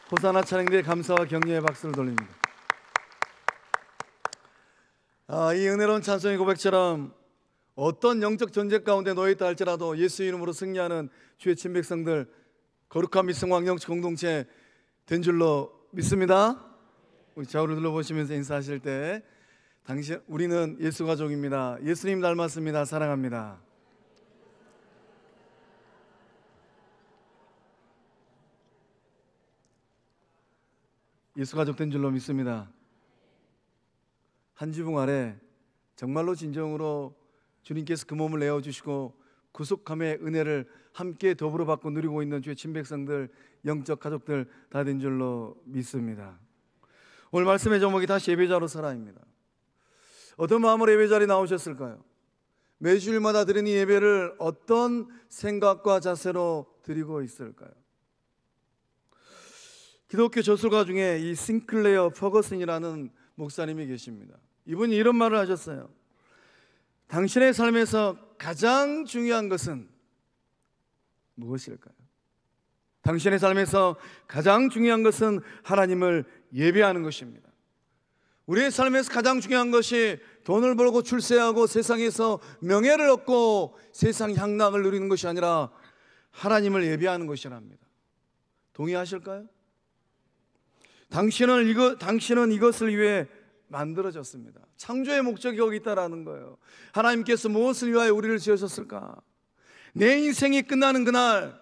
호사나 찬양대에 감사와 격려의 박수를 돌립니다. 이 은혜로운 찬송의 고백처럼 어떤 영적 전쟁 가운데 놓여있다 할지라도 예수 이름으로 승리하는 주의 친백성들, 거룩한 미성왕 영적 공동체 된 줄로 믿습니다. 우리 좌우를 둘러보시면서 인사하실 때 우리는 예수 가족입니다. 예수님 닮았습니다. 사랑합니다. 예수 가족 된 줄로 믿습니다. 한 지붕 아래 정말로 진정으로 주님께서 그 몸을 내어주시고 구속함의 은혜를 함께 더불어 받고 누리고 있는 주의 친백성들, 영적 가족들 다 된 줄로 믿습니다. 오늘 말씀의 제목이 다시 예배자로 살아입니다. 어떤 마음으로 예배자리에 나오셨을까요? 매주일마다 드리는 예배를 어떤 생각과 자세로 드리고 있을까요? 기독교 저술가 중에 이 싱클레어 퍼거슨이라는 목사님이 계십니다. 이분이 이런 말을 하셨어요. 당신의 삶에서 가장 중요한 것은 무엇일까요? 당신의 삶에서 가장 중요한 것은 하나님을 예배하는 것입니다. 우리의 삶에서 가장 중요한 것이 돈을 벌고 출세하고 세상에서 명예를 얻고 세상 향락을 누리는 것이 아니라 하나님을 예배하는 것이랍니다. 동의하실까요? 당신은 이것을 위해 만들어졌습니다. 창조의 목적이 여기 있다라는 거예요. 하나님께서 무엇을 위하여 우리를 지으셨을까? 내 인생이 끝나는 그날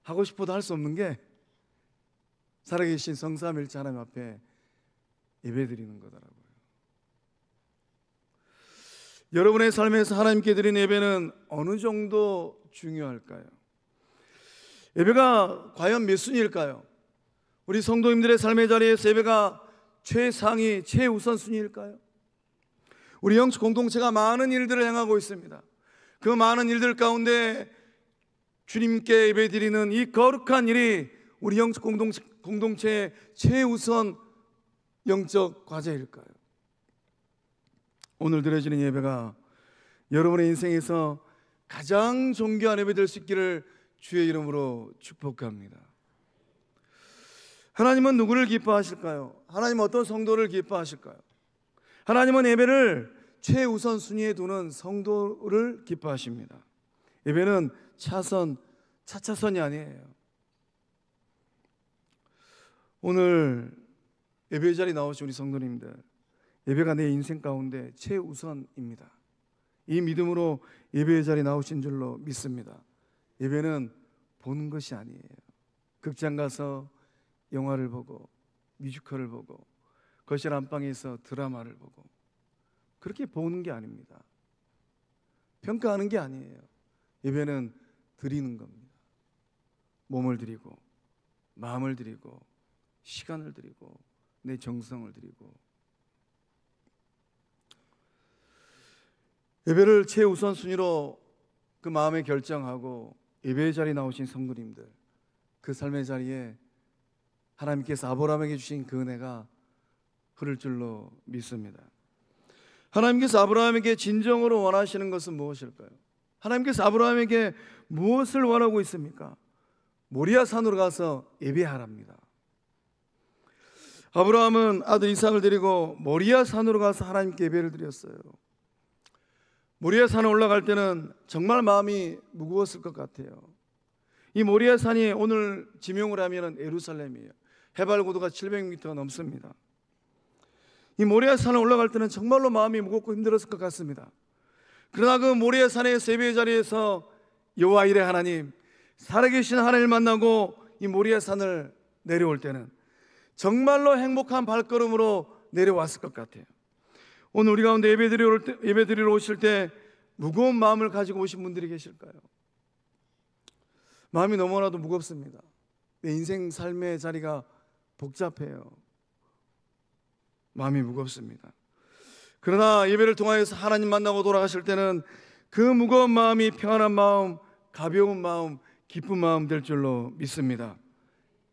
하고 싶어도 할 수 없는 게 살아계신 성삼일체 하나님 앞에 예배드리는 거더라고요. 여러분의 삶에서 하나님께 드리는 예배는 어느 정도 중요할까요? 예배가 과연 몇 순위일까요? 우리 성도님들의 삶의 자리에서 예배가 최상위, 최우선순위일까요? 우리 영적 공동체가 많은 일들을 행하고 있습니다. 그 많은 일들 가운데 주님께 예배드리는 이 거룩한 일이 우리 영적 공동체의 최우선 영적 과제일까요? 오늘 드려지는 예배가 여러분의 인생에서 가장 존귀한 예배 될 수 있기를 주의 이름으로 축복합니다. 하나님은 누구를 기뻐하실까요? 하나님은 어떤 성도를 기뻐하실까요? 하나님은 예배를 최우선 순위에 두는 성도를 기뻐하십니다. 예배는 차차선이 아니에요. 오늘 예배 자리에 나오신 우리 성도님들, 예배가 내 인생 가운데 최우선입니다. 이 믿음으로 예배 자리에 나오신 줄로 믿습니다. 예배는 보는 것이 아니에요. 극장 가서 영화를 보고 뮤지컬을 보고 거실 안방에서 드라마를 보고 그렇게 보는 게 아닙니다. 평가하는 게 아니에요. 예배는 드리는 겁니다. 몸을 드리고 마음을 드리고 시간을 드리고 내 정성을 드리고 예배를 최우선순위로 그 마음에 결정하고 예배의 자리에 나오신 성도님들, 그 삶의 자리에 하나님께서 아브라함에게 주신 그 은혜가 흐를 줄로 믿습니다. 하나님께서 아브라함에게 진정으로 원하시는 것은 무엇일까요? 하나님께서 아브라함에게 무엇을 원하고 있습니까? 모리아 산으로 가서 예배하랍니다. 아브라함은 아들 이삭을 데리고 모리아 산으로 가서 하나님께 예배를 드렸어요. 모리아 산에 올라갈 때는 정말 마음이 무거웠을 것 같아요. 이 모리아 산이 오늘 지명을 하면 예루살렘이에요. 해발 고도가 700m 넘습니다. 이 모리아 산에 올라갈 때는 정말로 마음이 무겁고 힘들었을 것 같습니다. 그러나 그 모리아 산의 예배 자리에서 여호와 이레 하나님, 살아계신 하나님을 만나고 이 모리아 산을 내려올 때는 정말로 행복한 발걸음으로 내려왔을 것 같아요. 오늘 우리 가운데 예배드리러 오실 때 무거운 마음을 가지고 오신 분들이 계실까요? 마음이 너무나도 무겁습니다. 내 인생 삶의 자리가 복잡해요. 마음이 무겁습니다. 그러나 예배를 통하여서 하나님 만나고 돌아가실 때는 그 무거운 마음이 평안한 마음, 가벼운 마음, 기쁜 마음 될 줄로 믿습니다.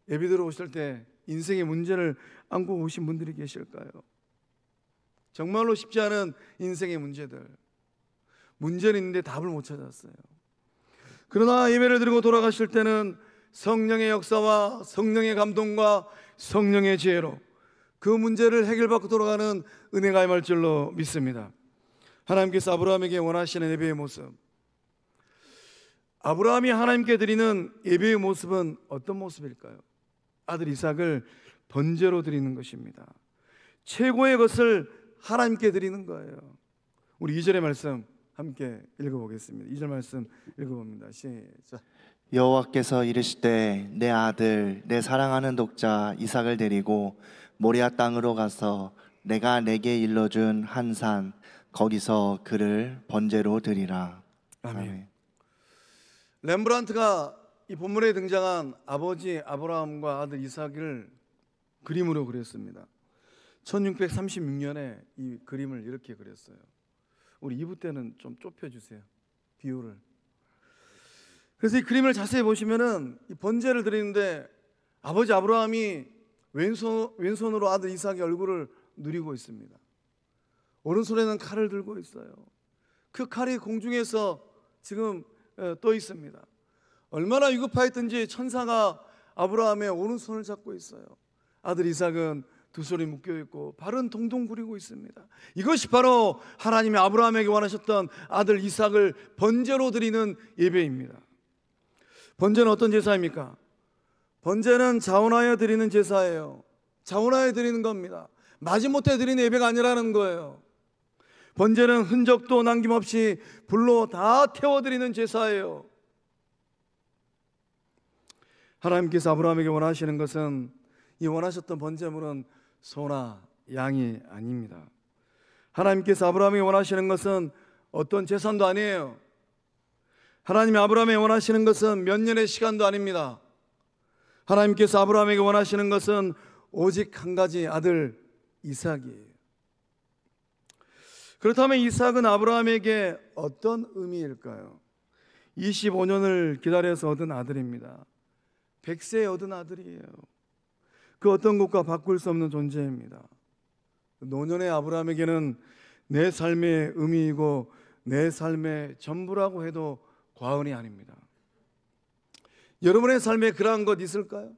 예배 들어오실 때 인생의 문제를 안고 오신 분들이 계실까요? 정말로 쉽지 않은 인생의 문제는 있는데 답을 못 찾았어요. 그러나 예배를 드리고 돌아가실 때는 성령의 역사와 성령의 감동과 성령의 지혜로 그 문제를 해결받고 돌아가는 은혜가 임할 줄로 믿습니다. 하나님께서 아브라함에게 원하시는 예배의 모습, 아브라함이 하나님께 드리는 예배의 모습은 어떤 모습일까요? 아들 이삭을 번제로 드리는 것입니다. 최고의 것을 하나님께 드리는 거예요. 우리 2절의 말씀 함께 읽어보겠습니다. 2절 말씀 읽어봅니다. 시작. 여호와께서 이르시되 내 아들 내 사랑하는 독자 이삭을 데리고 모리아 땅으로 가서 내가 내게 일러준 한 산 거기서 그를 번제로 드리라. 아멘. 렘브란트가 이 본문에 등장한 아버지 아브라함과 아들 이삭을 그림으로 그렸습니다. 1636년에 이 그림을 이렇게 그렸어요. 우리 2부 때는 좀 좁혀주세요, 비율을. 그래서 이 그림을 자세히 보시면은 이 번제를 드리는데 아버지 아브라함이 왼손으로 아들 이삭의 얼굴을 누리고 있습니다. 오른손에는 칼을 들고 있어요. 그 칼이 공중에서 지금 떠 있습니다. 얼마나 위급하였든지 천사가 아브라함의 오른손을 잡고 있어요. 아들 이삭은 두 손이 묶여 있고 발은 동동 구리고 있습니다. 이것이 바로 하나님이 아브라함에게 원하셨던 아들 이삭을 번제로 드리는 예배입니다. 번제는 어떤 제사입니까? 번제는 자원하여 드리는 제사예요. 자원하여 드리는 겁니다. 마지못해 드리는 예배가 아니라는 거예요. 번제는 흔적도 남김없이 불로 다 태워드리는 제사예요. 하나님께서 아브라함에게 원하시는 것은, 이 원하셨던 번제물은 소나 양이 아닙니다. 하나님께서 아브라함에게 원하시는 것은 어떤 재산도 아니에요. 하나님이 아브라함에게 원하시는 것은 몇 년의 시간도 아닙니다. 하나님께서 아브라함에게 원하시는 것은 오직 한 가지, 아들 이삭이에요. 그렇다면 이삭은 아브라함에게 어떤 의미일까요? 25년을 기다려서 얻은 아들입니다. 100세에 얻은 아들이에요. 그 어떤 것과 바꿀 수 없는 존재입니다. 노년의 아브라함에게는 내 삶의 의미이고 내 삶의 전부라고 해도 과언이 아닙니다. 여러분의 삶에 그러한 것 있을까요?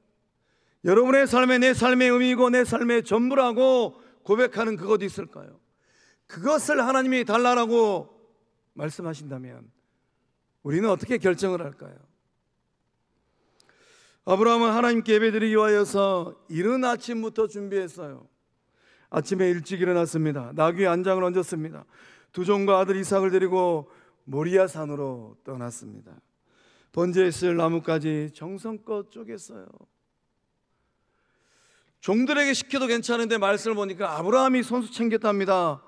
여러분의 삶에 내 삶의 의미이고 내 삶의 전부라고 고백하는 그것 있을까요? 그것을 하나님이 달라라고 말씀하신다면 우리는 어떻게 결정을 할까요? 아브라함은 하나님께 예배드리기 위하여서 이른 아침부터 준비했어요. 아침에 일찍 일어났습니다. 나귀의 안장을 얹었습니다. 두 종과 아들 이삭을 데리고 모리아 산으로 떠났습니다. 번제에 쓸 나무까지 정성껏 쪼갰어요. 종들에게 시켜도 괜찮은데 말씀을 보니까 아브라함이 손수 챙겼답니다.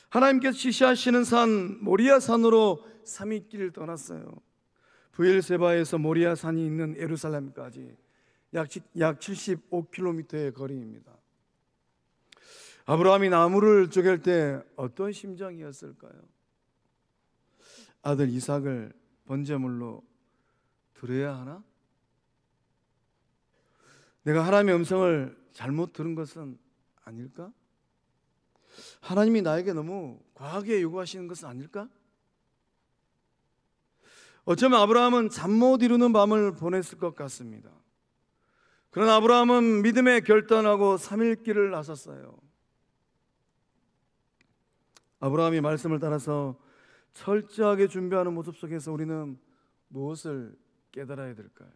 하나님께서 지시하시는 산 모리아 산으로 3일 길을 떠났어요. 브엘세바에서 모리아 산이 있는 예루살렘까지 약 75km의 거리입니다. 아브라함이 나무를 쪼갤 때 어떤 심정이었을까요? 아들 이삭을 번제물로 드려야 하나? 내가 하나님의 음성을 잘못 들은 것은 아닐까? 하나님이 나에게 너무 과하게 요구하시는 것은 아닐까? 어쩌면 아브라함은 잠 못 이루는 밤을 보냈을 것 같습니다. 그러나 아브라함은 믿음의 결단하고 3일 길을 나섰어요. 아브라함이 말씀을 따라서 철저하게 준비하는 모습 속에서 우리는 무엇을 깨달아야 될까요?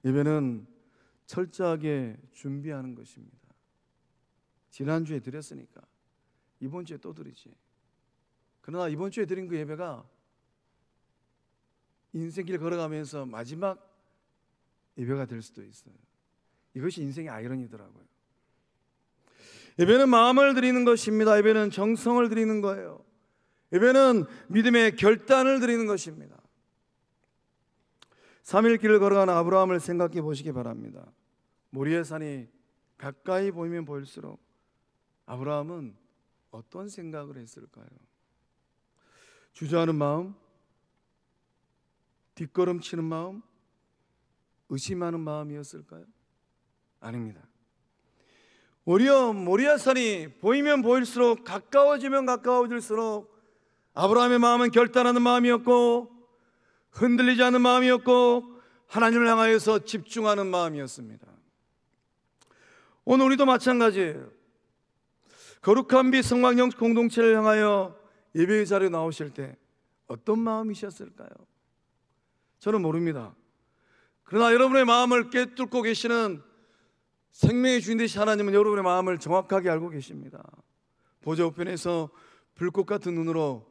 예배는 철저하게 준비하는 것입니다. 지난주에 드렸으니까 이번 주에 또 드리지. 그러나 이번 주에 드린 그 예배가 인생길 걸어가면서 마지막 예배가 될 수도 있어요. 이것이 인생의 아이러니더라고요. 예배는 마음을 드리는 것입니다. 예배는 정성을 드리는 거예요. 예배는 믿음의 결단을 드리는 것입니다. 3일 길을 걸어가는 아브라함을 생각해 보시기 바랍니다. 모리아 산이 가까이 보이면 보일수록 아브라함은 어떤 생각을 했을까요? 주저하는 마음, 뒷걸음치는 마음, 의심하는 마음이었을까요? 아닙니다. 오히려 모리아 산이 보이면 보일수록, 가까워지면 가까워질수록 아브라함의 마음은 결단하는 마음이었고 흔들리지 않는 마음이었고 하나님을 향하여서 집중하는 마음이었습니다. 오늘 우리도 마찬가지예요. 거룩한 빛 성막영 공동체를 향하여 예배의 자리에 나오실 때 어떤 마음이셨을까요? 저는 모릅니다. 그러나 여러분의 마음을 꿰뚫고 계시는 생명의 주인 되신 하나님은 여러분의 마음을 정확하게 알고 계십니다. 보좌 우편에서 불꽃 같은 눈으로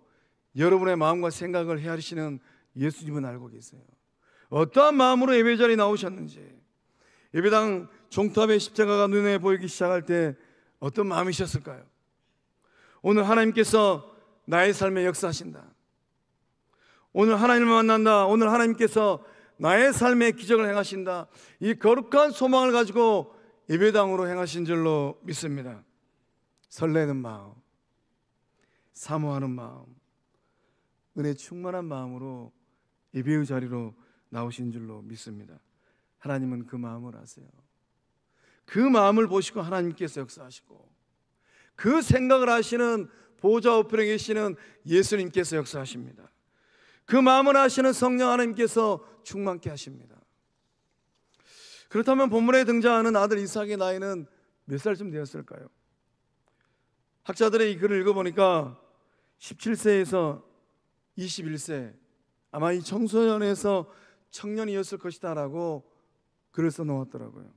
여러분의 마음과 생각을 헤아리시는 예수님은 알고 계세요. 어떠한 마음으로 예배 자리에 나오셨는지, 예배당 종탑의 십자가가 눈에 보이기 시작할 때 어떤 마음이셨을까요? 오늘 하나님께서 나의 삶에 역사하신다, 오늘 하나님을 만난다, 오늘 하나님께서 나의 삶에 기적을 행하신다, 이 거룩한 소망을 가지고 예배당으로 행하신 줄로 믿습니다. 설레는 마음, 사모하는 마음, 은혜 충만한 마음으로 예배의 자리로 나오신 줄로 믿습니다. 하나님은 그 마음을 아세요. 그 마음을 보시고 하나님께서 역사하시고, 그 생각을 하시는 보좌 우편에 계시는 예수님께서 역사하십니다. 그 마음을 아시는 성령 하나님께서 충만케 하십니다. 그렇다면 본문에 등장하는 아들 이삭의 나이는 몇 살쯤 되었을까요? 학자들의 이 글을 읽어보니까 17세에서 21세, 아마 이 청소년에서 청년이었을 것이다 라고 글을 써놓았더라고요.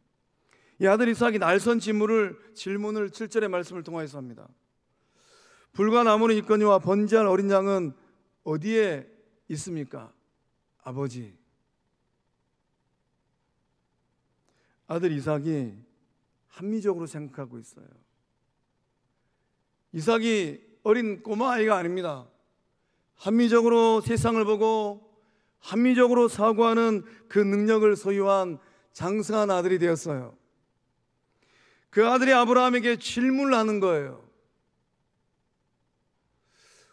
이 아들 이삭이 날선 질문을 7절의 말씀을 통하여서 합니다. 불과 나무는 있거니와 번제할 어린 양은 어디에 있습니까? 아버지. 아들 이삭이 합리적으로 생각하고 있어요. 이삭이 어린 꼬마 아이가 아닙니다. 합리적으로 세상을 보고 합리적으로 사고하는 그 능력을 소유한 장성한 아들이 되었어요. 그 아들이 아브라함에게 질문을 하는 거예요.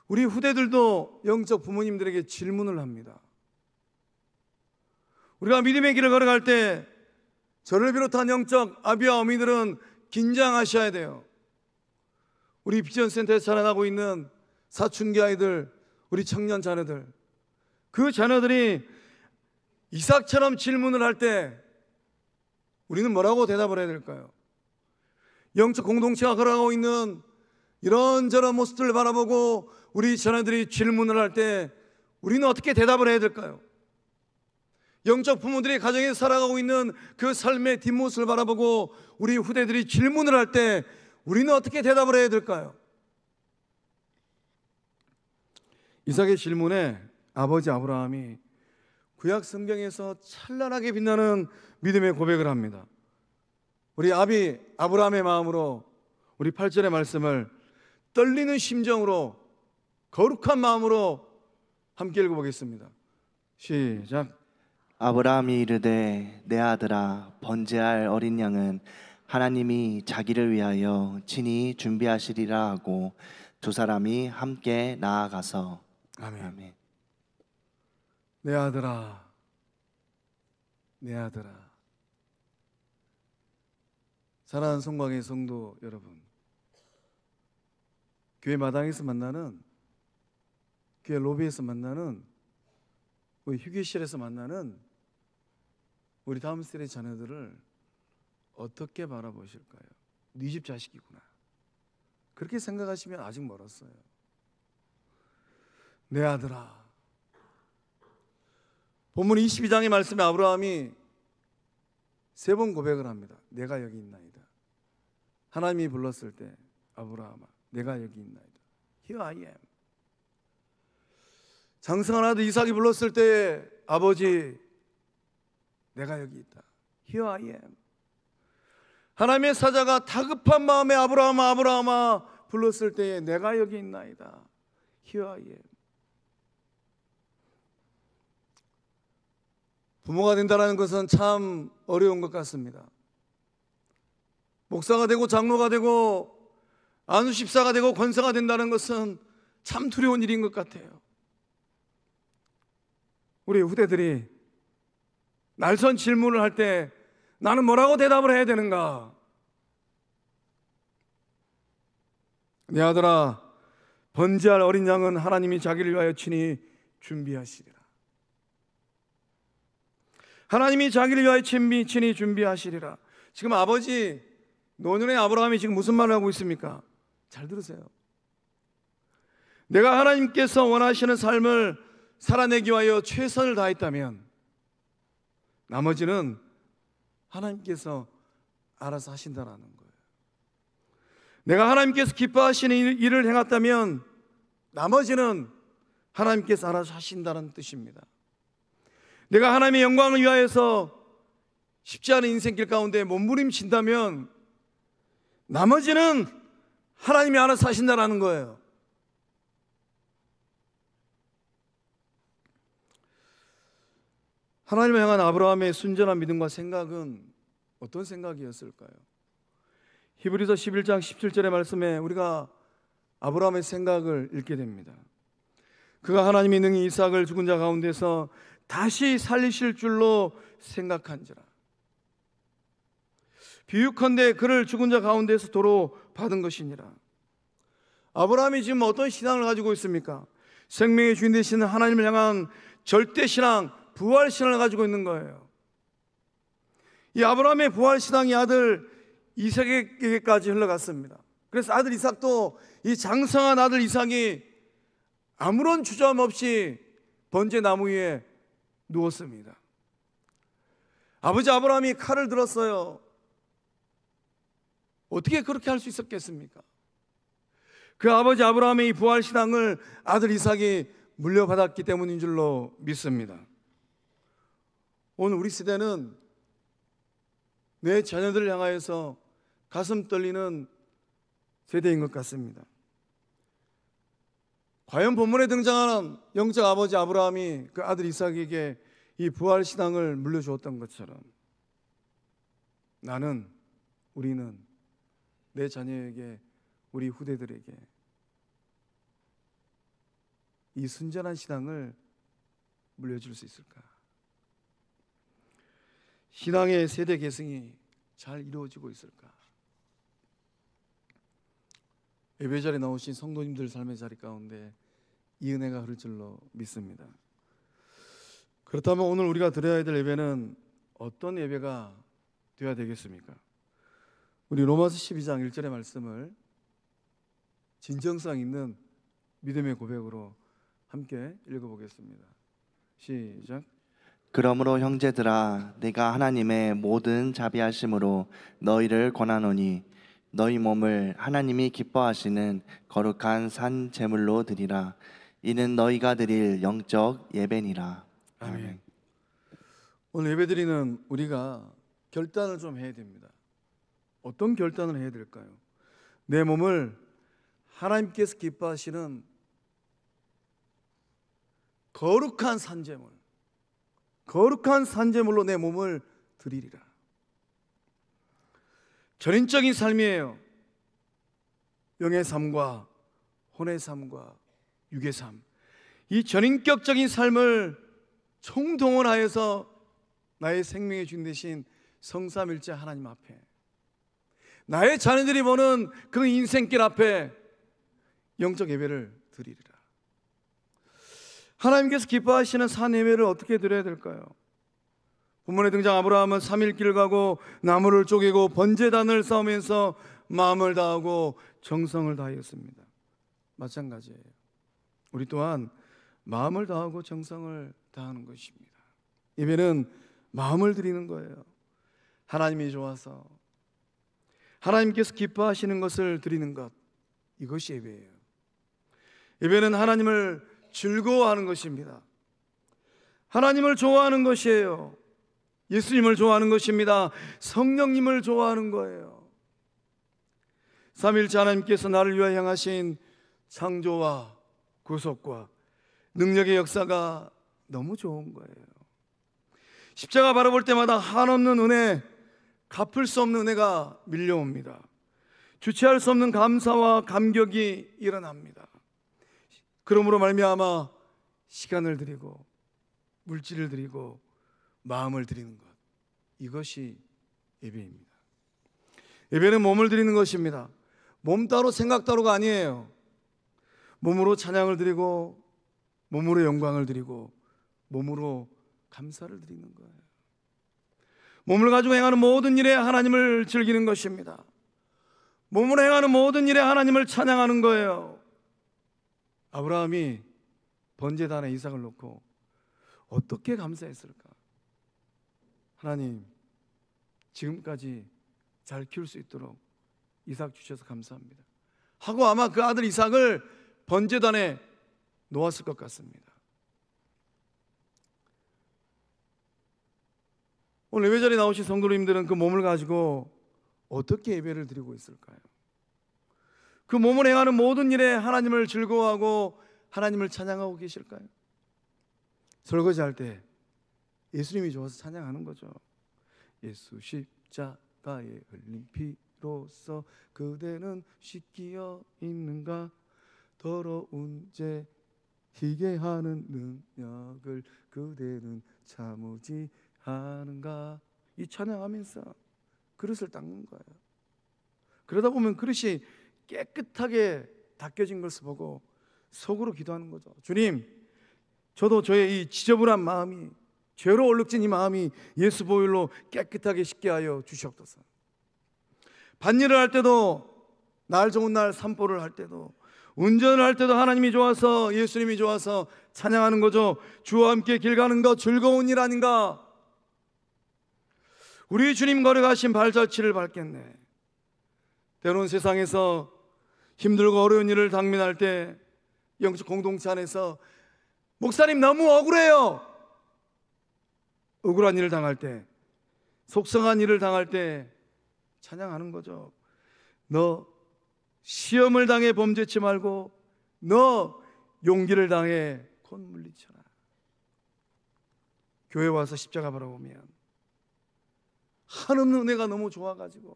우리 후대들도 영적 부모님들에게 질문을 합니다. 우리가 믿음의 길을 걸어갈 때 저를 비롯한 영적 아비와 어미들은 긴장하셔야 돼요. 우리 비전센터에서 자라나고 있는 사춘기 아이들, 우리 청년 자녀들, 그 자녀들이 이삭처럼 질문을 할 때 우리는 뭐라고 대답을 해야 될까요? 영적 공동체가 걸어가고 있는 이런저런 모습들을 바라보고 우리 자녀들이 질문을 할 때 우리는 어떻게 대답을 해야 될까요? 영적 부모들이 가정에서 살아가고 있는 그 삶의 뒷모습을 바라보고 우리 후대들이 질문을 할 때 우리는 어떻게 대답을 해야 될까요? 이삭의 질문에 아버지 아브라함이 구약 성경에서 찬란하게 빛나는 믿음의 고백을 합니다. 우리 아비 아브라함의 마음으로 우리 8절의 말씀을 떨리는 심정으로 거룩한 마음으로 함께 읽어보겠습니다. 시작. 아브라함이 이르되 내 아들아 번제할 어린 양은 하나님이 자기를 위하여 친히 준비하시리라 하고 두 사람이 함께 나아가서 아멘. 아멘. 내 아들아, 내 아들아. 사랑하는 성광의 성도 여러분, 교회 마당에서 만나는, 교회 로비에서 만나는, 우리 휴게실에서 만나는 우리 다음 세대 자녀들을 어떻게 바라보실까요? 네 집 자식이구나, 그렇게 생각하시면 아직 멀었어요. 내 아들아. 본문 22장의 말씀에 아브라함이 3번 고백을 합니다. 내가 여기 있나이다. 하나님이 불렀을 때 아브라함아 내가 여기 있나이다. Here I am. 장성한 아들 이삭이 불렀을 때 아버지 내가 여기 있다. Here I am. 하나님의 사자가 다급한 마음에 아브라함아 아브라함아 불렀을 때에 내가 여기 있나이다. Here I am. 부모가 된다는 것은 참 어려운 것 같습니다. 목사가 되고 장로가 되고 안수집사가 되고 권사가 된다는 것은 참 두려운 일인 것 같아요. 우리 후대들이 날선 질문을 할 때 나는 뭐라고 대답을 해야 되는가? 내 아들아 번제할 어린 양은 하나님이 자기를 위하여 친히 준비하시리라. 하나님이 자기를 위하여 친히 준비하시리라. 지금 아버지 노년의 아브라함이 지금 무슨 말을 하고 있습니까? 잘 들으세요. 내가 하나님께서 원하시는 삶을 살아내기 위하여 최선을 다했다면 나머지는 하나님께서 알아서 하신다라는 거예요. 내가 하나님께서 기뻐하시는 일을 행했다면 나머지는 하나님께서 알아서 하신다는 뜻입니다. 내가 하나님의 영광을 위하여서 쉽지 않은 인생길 가운데 몸부림친다면 나머지는 하나님이 알아서 하신다라는 거예요. 하나님을 향한 아브라함의 순전한 믿음과 생각은 어떤 생각이었을까요? 히브리서 11장 17절의 말씀에 우리가 아브라함의 생각을 읽게 됩니다. 그가 하나님이 능히 이삭을 죽은 자 가운데서 다시 살리실 줄로 생각한지라. 비유컨대 그를 죽은 자 가운데서 도로 받은 것이니라. 아브라함이 지금 어떤 신앙을 가지고 있습니까? 생명의 주인 되시는 하나님을 향한 절대신앙, 부활신앙을 가지고 있는 거예요. 이 아브라함의 부활신앙이 아들 이삭에게까지 흘러갔습니다. 그래서 아들 이삭도 이 장성한 아들 이삭이 아무런 주저함 없이 번제나무 위에 누웠습니다. 아버지 아브라함이 칼을 들었어요. 어떻게 그렇게 할 수 있었겠습니까? 그 아버지 아브라함의 이 부활신앙을 아들 이삭이 물려받았기 때문인 줄로 믿습니다. 오늘 우리 시대는 내 자녀들을 향하여서 가슴 떨리는 세대인 것 같습니다. 과연 본문에 등장하는 영적 아버지 아브라함이 그 아들 이삭에게 이 부활신앙을 물려주었던 것처럼 나는, 우리는 내 자녀에게, 우리 후대들에게 이 순전한 신앙을 물려줄 수 있을까? 신앙의 세대 계승이 잘 이루어지고 있을까? 예배 자리에 나오신 성도님들 삶의 자리 가운데 이 은혜가 흐를 줄로 믿습니다. 그렇다면 오늘 우리가 드려야 될 예배는 어떤 예배가 되어야 되겠습니까? 우리 로마서 12장 1절의 말씀을 진정성 있는 믿음의 고백으로 함께 읽어보겠습니다. 시작. 그러므로 형제들아, 내가 하나님의 모든 자비하심으로 너희를 권하노니 너희 몸을 하나님이 기뻐하시는 거룩한 산 제물로 드리라. 이는 너희가 드릴 영적 예배니라. 아멘. 오늘 예배드리는 우리가 결단을 좀 해야 됩니다. 어떤 결단을 해야 될까요? 내 몸을 하나님께서 기뻐하시는 거룩한 산제물, 거룩한 산제물로 내 몸을 드리리라. 전인적인 삶이에요. 영의 삶과 혼의 삶과 육의 삶, 이 전인격적인 삶을 총동원하여서 나의 생명의 주인 되신 성삼일체 하나님 앞에, 나의 자녀들이 보는 그 인생길 앞에 영적 예배를 드리리라. 하나님께서 기뻐하시는 산 예배를 어떻게 드려야 될까요? 본문에 등장 아브라함은 3일 길을 가고 나무를 쪼개고 번제단을 쌓으면서 마음을 다하고 정성을 다하였습니다. 마찬가지예요. 우리 또한 마음을 다하고 정성을 다하는 것입니다. 예배는 마음을 드리는 거예요. 하나님이 좋아서 하나님께서 기뻐하시는 것을 드리는 것, 이것이 예배예요. 예배는 하나님을 즐거워하는 것입니다. 하나님을 좋아하는 것이에요. 예수님을 좋아하는 것입니다. 성령님을 좋아하는 거예요. 삼위일체 하나님께서 나를 위하여 향하신 창조와 구속과 능력의 역사가 너무 좋은 거예요. 십자가 바라볼 때마다 한없는 은혜, 갚을 수 없는 은혜가 밀려옵니다. 주체할 수 없는 감사와 감격이 일어납니다. 그러므로 말미암아 시간을 드리고 물질을 드리고 마음을 드리는 것, 이것이 예배입니다. 예배는 몸을 드리는 것입니다. 몸 따로 생각 따로가 아니에요. 몸으로 찬양을 드리고 몸으로 영광을 드리고 몸으로 감사를 드리는 거예요. 몸을 가지고 행하는 모든 일에 하나님을 즐기는 것입니다. 몸으로 행하는 모든 일에 하나님을 찬양하는 거예요. 아브라함이 번제단에 이삭을 놓고 어떻게 감사했을까? 하나님, 지금까지 잘 키울 수 있도록 이삭 주셔서 감사합니다 하고 아마 그 아들 이삭을 번제단에 놓았을 것 같습니다. 오늘 예배자리에 나오신 성도님들은 그 몸을 가지고 어떻게 예배를 드리고 있을까요? 그 몸을 행하는 모든 일에 하나님을 즐거워하고 하나님을 찬양하고 계실까요? 설거지할 때 예수님이 좋아서 찬양하는 거죠. 예수 십자가에 흘린 피로써 그대는 씻기어 있는가, 더러운 죄 희게 하는 능력을 그대는 참으지 하는가. 이 찬양하면서 그릇을 닦는 거예요. 그러다 보면 그릇이 깨끗하게 닦여진 것을 보고 속으로 기도하는 거죠. 주님, 저도 저의 이 지저분한 마음이, 죄로 얼룩진 이 마음이 예수 보혈로 깨끗하게 씻게 하여 주시옵소서. 밭일을 할 때도, 날 좋은 날 산보를 할 때도, 운전을 할 때도 하나님이 좋아서, 예수님이 좋아서 찬양하는 거죠. 주와 함께 길 가는 것 즐거운 일 아닌가? 우리 주님 걸어가신 발자취를 밟겠네. 때로는 세상에서 힘들고 어려운 일을 당면할 때 영적 공동체 안에서 목사님 너무 억울해요. 억울한 일을 당할 때, 속상한 일을 당할 때 찬양하는 거죠. 너 시험을 당해 범죄치 말고 너 용기를 당해 곧 물리쳐라. 교회 와서 십자가 바라보면 한없는 은혜가 너무 좋아가지고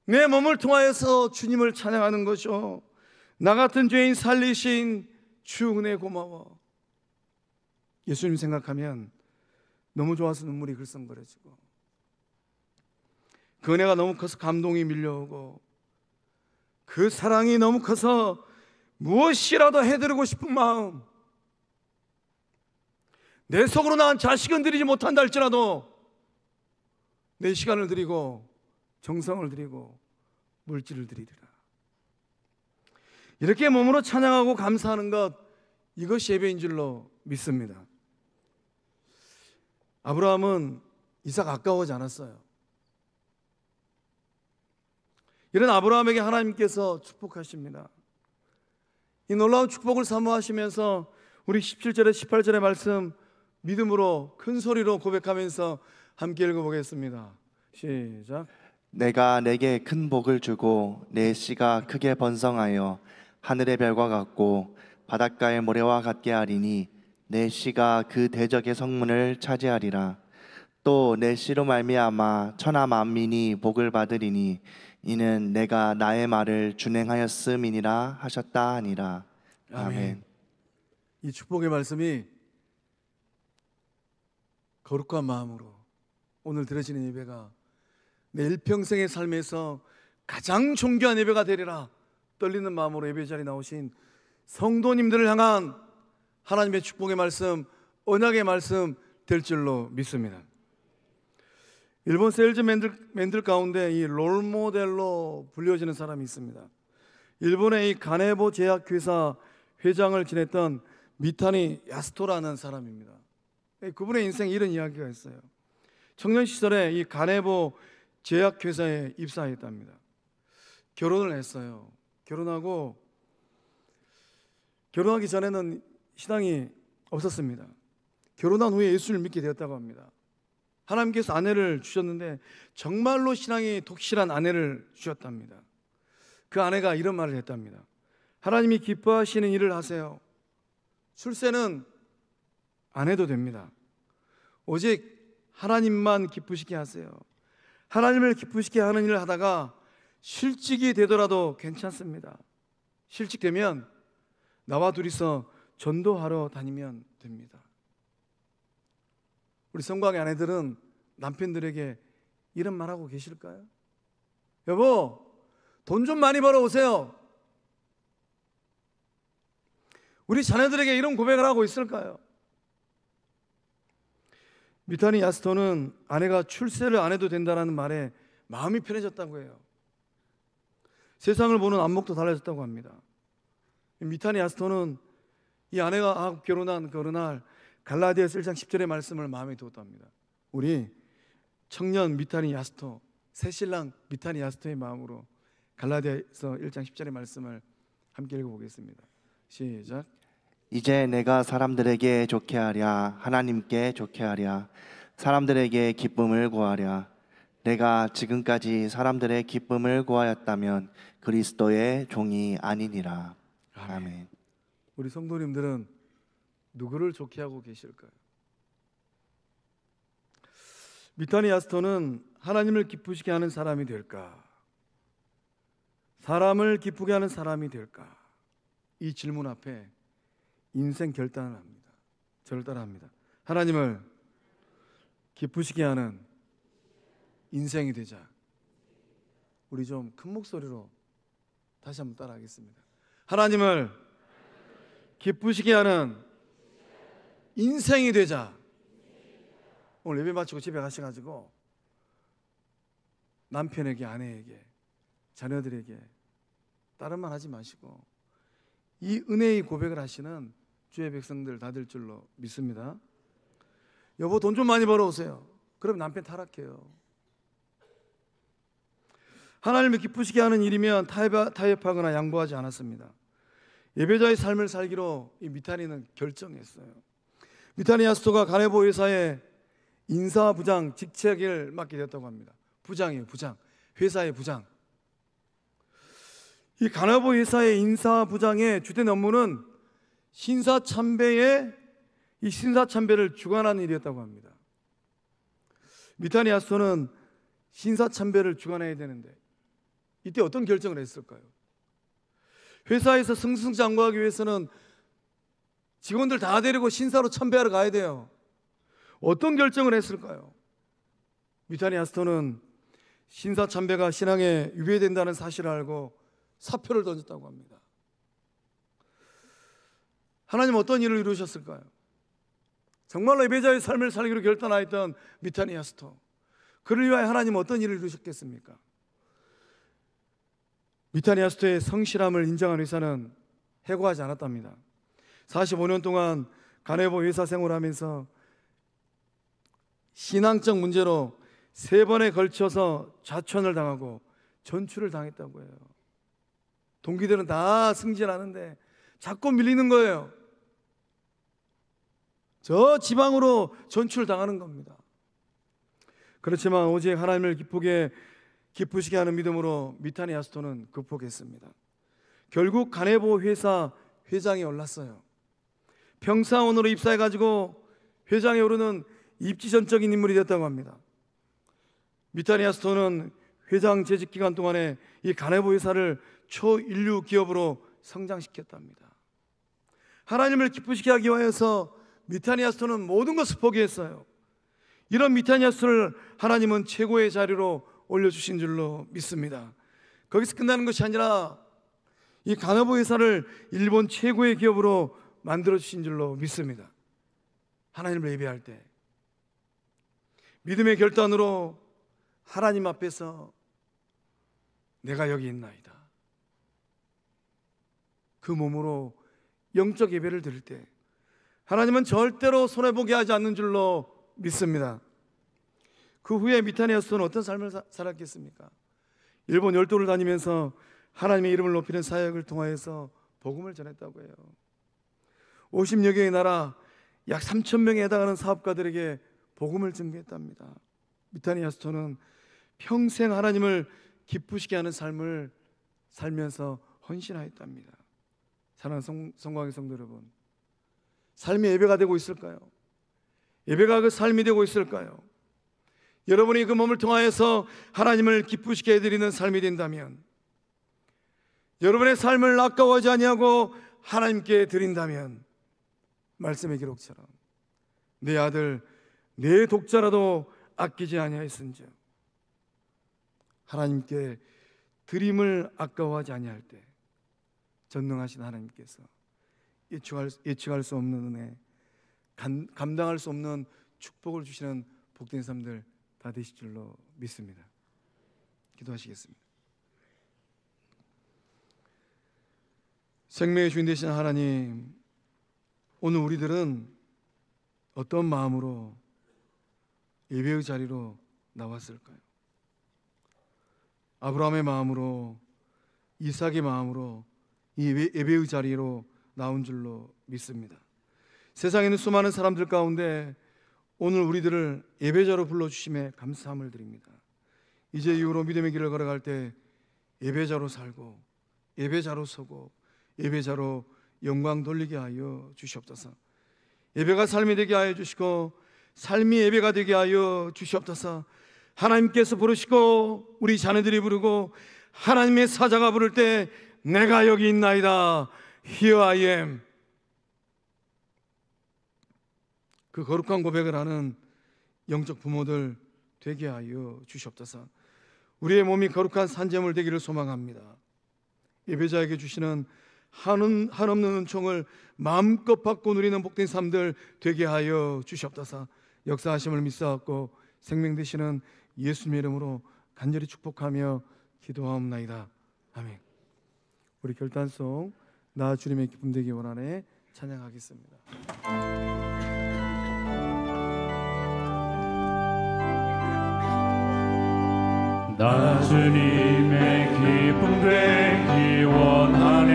내 몸을 통하여서 주님을 찬양하는 것이요, 나 같은 죄인 살리신 주 은혜 고마워. 예수님 생각하면 너무 좋아서 눈물이 글썽거려지고, 그 은혜가 너무 커서 감동이 밀려오고, 그 사랑이 너무 커서 무엇이라도 해드리고 싶은 마음, 내 속으로 난 자식은 드리지 못한다 할지라도 내 시간을 드리고 정성을 드리고 물질을 드리리라. 이렇게 몸으로 찬양하고 감사하는 것, 이것이 예배인 줄로 믿습니다. 아브라함은 이삭 아까워하지 않았어요. 이런 아브라함에게 하나님께서 축복하십니다. 이 놀라운 축복을 사모하시면서 우리 17절에 18절의 말씀 믿음으로 큰 소리로 고백하면서 함께 읽어보겠습니다. 시작. 내가 내게 큰 복을 주고 내 씨가 크게 번성하여 하늘의 별과 같고 바닷가의 모래와 같게 하리니 내 씨가 그 대적의 성문을 차지하리라. 또 내 씨로 말미암아 천하 만민이 복을 받으리니 이는 내가 나의 말을 준행하였음이니라 하셨다 하니라. 아멘. 이 축복의 말씀이 거룩한 마음으로 오늘 드려지는 예배가 내 일평생의 삶에서 가장 존귀한 예배가 되리라 떨리는 마음으로 예배 자리에 나오신 성도님들을 향한 하나님의 축복의 말씀, 언약의 말씀 될 줄로 믿습니다. 일본 세일즈맨들 가운데 이 롤모델로 불려지는 사람이 있습니다. 일본의 이 가네보 제약회사 회장을 지냈던 미타니 야스토라는 사람입니다. 그분의 인생에 이런 이야기가 있어요. 청년 시절에 이 가네보 제약회사에 입사했답니다. 결혼을 했어요. 결혼하기 전에는 신앙이 없었습니다. 결혼한 후에 예수를 믿게 되었다고 합니다. 하나님께서 아내를 주셨는데 정말로 신앙이 독실한 아내를 주셨답니다. 그 아내가 이런 말을 했답니다. 하나님이 기뻐하시는 일을 하세요. 출세는 안 해도 됩니다. 오직 하나님만 기쁘시게 하세요. 하나님을 기쁘시게 하는 일을 하다가 실직이 되더라도 괜찮습니다. 실직되면 나와 둘이서 전도하러 다니면 됩니다. 우리 성광의 아내들은 남편들에게 이런 말하고 계실까요? 여보, 돈 좀 많이 벌어오세요. 우리 자녀들에게 이런 고백을 하고 있을까요? 미탄이 야스토는 아내가 출세를 안 해도 된다는 말에 마음이 편해졌다고 해요. 세상을 보는 안목도 달라졌다고 합니다. 미탄이 야스토는 이 아내가 결혼한 그 어느 날 갈라디아서 1장 10절의 말씀을 마음에 두었답니다. 우리 청년 미탄이 야스토, 새신랑 미탄이 야스토의 마음으로 갈라디아서 1장 10절의 말씀을 함께 읽어보겠습니다. 시작. 이제 내가 사람들에게 좋게 하랴 하나님께 좋게 하랴 사람들에게 기쁨을 구하랴. 내가 지금까지 사람들의 기쁨을 구하였다면 그리스도의 종이 아니니라. 아멘. 우리 성도님들은 누구를 좋게 하고 계실까요? 미탄이 야스토는 하나님을 기쁘시게 하는 사람이 될까? 사람을 기쁘게 하는 사람이 될까? 이 질문 앞에 인생 결단을 합니다. 저를 따라합니다. 하나님을 기쁘시게 하는 인생이 되자. 우리 좀 큰 목소리로 다시 한번 따라하겠습니다. 하나님을 기쁘시게 하는 인생이 되자. 오늘 예배 마치고 집에 가셔가지고 남편에게, 아내에게, 자녀들에게 다른 말 하지 마시고 이 은혜의 고백을 하시는 주의 백성들 다 될 줄로 믿습니다. 여보, 돈 좀 많이 벌어오세요. 그럼 남편 타락해요. 하나님을 기쁘시게 하는 일이면 타협하거나 양보하지 않았습니다. 예배자의 삶을 살기로 이 미탄이는 결정했어요. 미탄이 야스토가 가네보 회사의 인사부장 직책을 맡게 됐다고 합니다. 부장이에요, 부장. 회사의 부장. 이 가네보 회사의 인사부장의 주된 업무는 신사참배를 주관하는 일이었다고 합니다. 미탄이 야스토는 신사참배를 주관해야 되는데 이때 어떤 결정을 했을까요? 회사에서 승승장구하기 위해서는 직원들 다 데리고 신사로 참배하러 가야 돼요. 어떤 결정을 했을까요? 미탄이 야스토는 신사 참배가 신앙에 유배된다는 사실을 알고 사표를 던졌다고 합니다. 하나님 어떤 일을 이루셨을까요? 정말로 예배자의 삶을 살기로 결단하였던 미탄이 야스토, 그를 위하여 하나님 어떤 일을 이루셨겠습니까? 미탄이 야스토의 성실함을 인정한 회사는 해고하지 않았답니다. 45년 동안 가네보 회사 생활하면서 신앙적 문제로 3번에 걸쳐서 좌천을 당하고 전출을 당했다고 해요. 동기들은 다 승진하는데 자꾸 밀리는 거예요. 저 지방으로 전출 당하는 겁니다. 그렇지만 오직 하나님을 기쁘시게 하는 믿음으로 미탄이 야스토는 극복했습니다. 결국 가네보 회사 회장에 올랐어요. 평사원으로 입사해가지고 회장에 오르는 입지전적인 인물이 됐다고 합니다. 미탄이 야스토는 회장 재직 기간 동안에 이 가네보 회사를 초인류 기업으로 성장시켰답니다. 하나님을 기쁘시게 하기 위해서 미탄이 야스토는 모든 것을 포기했어요. 이런 미탄이 야스토를 하나님은 최고의 자리로 올려주신 줄로 믿습니다. 거기서 끝나는 것이 아니라 이 가네보 회사를 일본 최고의 기업으로 만들어주신 줄로 믿습니다. 하나님을 예배할 때 믿음의 결단으로 하나님 앞에서 내가 여기 있나이다, 그 몸으로 영적 예배를 드릴 때 하나님은 절대로 손해보게 하지 않는 줄로 믿습니다. 그 후에 미탄이 야스토는 어떤 삶을 살았겠습니까? 일본 열도를 다니면서 하나님의 이름을 높이는 사역을 통하여서 복음을 전했다고 해요. 50여 개의 나라 약 3,000명에 해당하는 사업가들에게 복음을 증거했답니다. 미탄이 야스토는 평생 하나님을 기쁘시게 하는 삶을 살면서 헌신하였답니다. 사랑하는 성광의 성도 여러분, 삶이 예배가 되고 있을까요? 예배가 그 삶이 되고 있을까요? 여러분이 그 몸을 통하여서 하나님을 기쁘시게 해드리는 삶이 된다면, 여러분의 삶을 아까워하지 아니하고 하나님께 드린다면, 말씀의 기록처럼 내 아들 내 독자라도 아끼지 아니하였은즉, 하나님께 드림을 아까워하지 아니할 때 전능하신 하나님께서 예측할 수 없는 은혜, 감당할 수 없는 축복을 주시는 복된 삶들 다 되실 줄로 믿습니다. 기도하시겠습니다. 생명의 주인 되신 하나님, 오늘 우리들은 어떤 마음으로 예배의 자리로 나왔을까요? 아브라함의 마음으로, 이삭의 마음으로 이 예배의 자리로 나온 줄로 믿습니다. 세상에 있는 수많은 사람들 가운데 오늘 우리들을 예배자로 불러주심에 감사함을 드립니다. 이제 이후로 믿음의 길을 걸어갈 때 예배자로 살고 예배자로 서고 예배자로 영광 돌리게 하여 주시옵소서. 예배가 삶이 되게 하여 주시고 삶이 예배가 되게 하여 주시옵소서. 하나님께서 부르시고 우리 자녀들이 부르고 하나님의 사자가 부를 때 내가 여기 있나이다, Here I am, 그 거룩한 고백을 하는 영적 부모들 되게 하여 주시옵소서. 우리의 몸이 거룩한 산재물 되기를 소망합니다. 예배자에게 주시는 한없는 은총을 마음껏 받고 누리는 복된 삶들 되게 하여 주시옵소서. 역사하심을 믿사옵고 생명 되시는 예수님의 이름으로 간절히 축복하며 기도하옵나이다. 아멘. 우리 결단송 나 주님의 기쁨 되기 원하네 찬양하겠습니다. 나 주님의 기쁨 되기 원하네.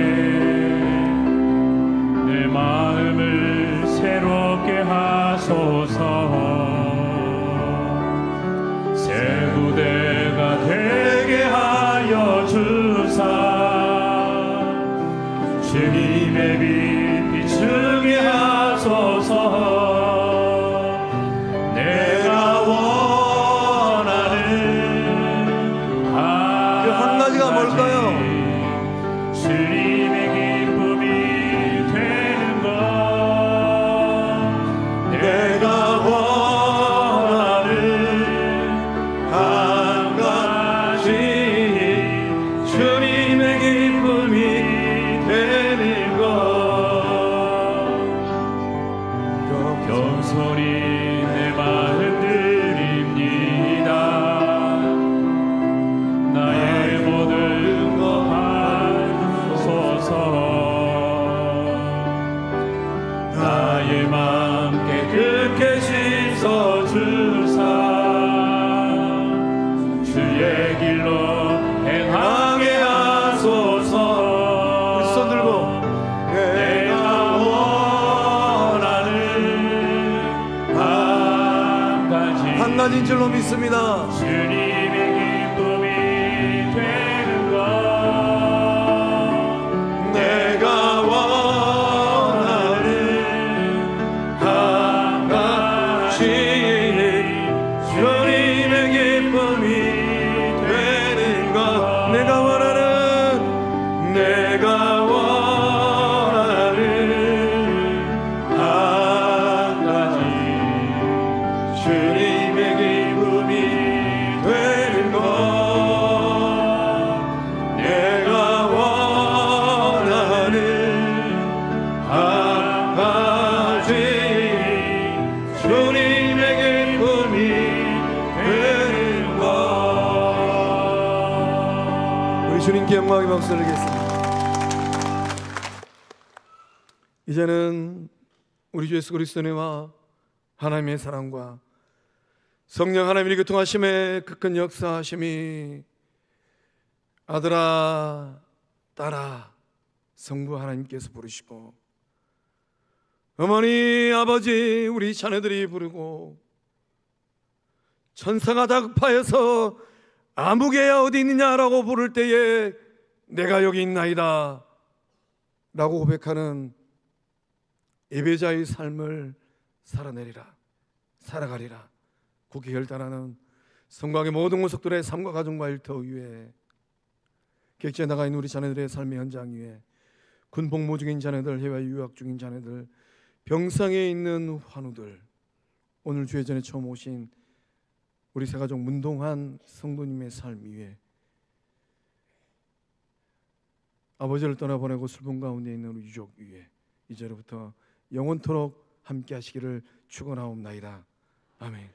내 마음을 새롭게 하소서. 새 부대가 되게 하여 주사. 주님의 빛 비추게 하소서. 내가 주님의 기쁨이 되는 것. 내가 원하는 한 가지 주님의 기쁨이 되는 것. 겸손히 내 마음 드립니다. 나의 모든 것 나의 마음 깨끗게 씻어주사. 주의 길로 행하게 하소서. 우리 손 들고 내가 원하는 한 가지인 줄로 믿습니다. 주님의 기쁨이 되는 것. 내가 주님께 영광의 박수를 드리겠습니다. 이제는 우리 주 예수 그리스도의 은혜와 하나님의 사랑과 성령 하나님의 교통하심의 그 큰 역사하심이 아들아 딸아 성부 하나님께서 부르시고 어머니 아버지 우리 자녀들이 부르고 천사가 다급하여서 아무개야 어디 있느냐라고 부를 때에 내가 여기 있나이다 라고 고백하는 예배자의 삶을 살아가리라 굳게 결단하는 성곽의 모든 모속들의 삶과 가정과 일터 위에 객지에 나가 있는 우리 자녀들의 삶의 현장 위에 군 복무 중인 자녀들, 해외 유학 중인 자녀들, 병상에 있는 환우들, 오늘 주의 전에 처음 오신 우리 새가족 문동한 성도님의 삶 위에 아버지를 떠나보내고 슬픔 가운데 있는 우리 유족 위에 이제로부터 영원토록 함께 하시기를 축원하옵나이다. 아멘.